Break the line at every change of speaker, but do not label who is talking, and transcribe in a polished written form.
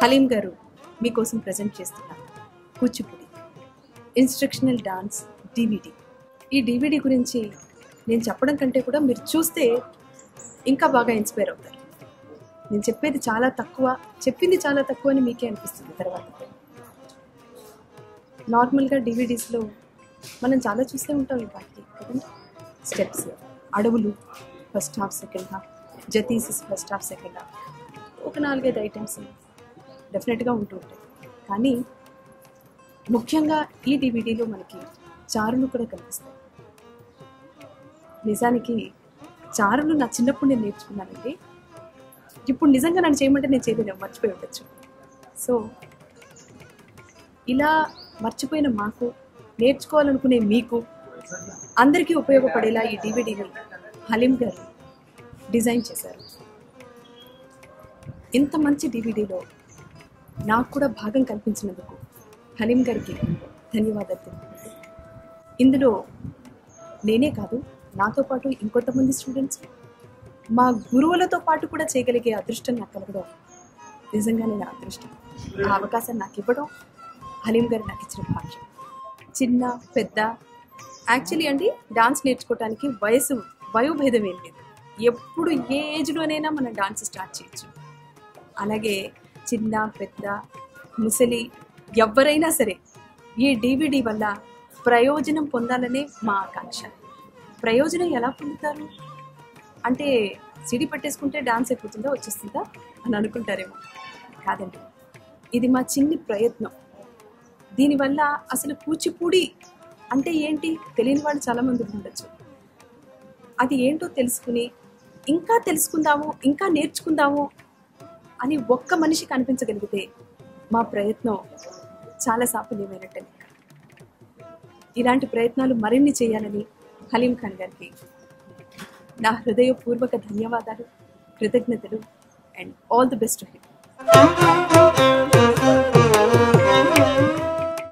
హలీం గారు మీకోసం ప్రజెంట్ చేస్తున్నారు కూచిపూడి ఇన్స్ట్రక్షనల్ డాన్స్ డివిడి. ఈ డివిడి గురించి నేను చెప్పడం కంటే కూడా మీరు చూస్తే ఇంకా బాగా ఇన్స్పైర్ అవుతారు. నేను చెప్పింది చాలా తక్కువ అని మీకే అనిపిస్తుంది తర్వాత. నార్మల్గా డివిడీస్లో మనం చాలా చూస్తూ ఉంటాం ఈ పార్టీ కదండి. స్టెప్స్, అడవులు ఫస్ట్ హాఫ్, సెకండ్ హాఫ్, జతీసిస్ ఫస్ట్ హాఫ్, సెకండ్ హాఫ్, ఒక 4-5 ఐటమ్స్ డెఫినెట్గా ఉంటూ ఉంటాయి. కానీ ముఖ్యంగా ఈ డివిడీలో మనకి చారులు కూడా కనిపిస్తాయి. నిజానికి చారులు నా చిన్నప్పుడు నేను నేర్చుకున్నానండి. ఇప్పుడు నిజంగా నన్ను చేయమంటే నేను చేయలేను, మర్చిపోయి ఉండొచ్చు. సో ఇలా మర్చిపోయిన మాకు, నేర్చుకోవాలనుకునే మీకు అందరికీ ఉపయోగపడేలా ఈ డివిడీని హలీం గారు డిజైన్ చేశారు. ఇంత మంచి డివిడీలో నాకు కూడా భాగం కల్పించినందుకు హలీం గారికి ధన్యవాదాలు తెలుపుకుంటూ, ఇందులో నేనే కాదు, నాతో పాటు ఇంకొంతమంది స్టూడెంట్స్, మా గురువులతో పాటు కూడా చేయగలిగే అదృష్టం నాకు కలగడం నిజంగానే నా అదృష్టం. ఆ అవకాశం నాకు ఇవ్వడం హలీం గారు నాకు ఇచ్చిన భాగ్యం. చిన్న పెద్ద యాక్చువల్లీ అండి, డాన్స్ నేర్చుకోవటానికి వయోభేదం ఏం లేదు. ఎప్పుడు ఏ ఏజ్లోనైనా మనం డాన్స్ స్టార్ట్ చేయొచ్చు. అలాగే చిన్న పెద్ద ముసలి ఎవరైనా సరే ఈ డివిడి వల్ల ప్రయోజనం పొందాలనే మా ఆకాంక్ష. ప్రయోజనం ఎలా పొందుతారు అంటే సిడి పట్టేసుకుంటే డాన్స్ అయిపోతుందా, వచ్చేస్తుందా అని అనుకుంటారేమో. కాదండి, ఇది మా చిన్ని ప్రయత్నం. దీనివల్ల అసలు కూచిపూడి అంటే ఏంటి తెలియని వాళ్ళు చాలామంది ఉండొచ్చు. అది ఏంటో తెలుసుకుని ఇంకా తెలుసుకుందాము, ఇంకా నేర్చుకుందాము అని ఒక్క మనిషికి అనిపించగలిగితే మా ప్రయత్నం చాలా సాఫల్యమైనట్టే. ఇలాంటి ప్రయత్నాలు మరిన్ని చేయాలని హలీం ఖాన్ గారికి నా హృదయపూర్వక ధన్యవాదాలు, కృతజ్ఞతలు, and all the best to him.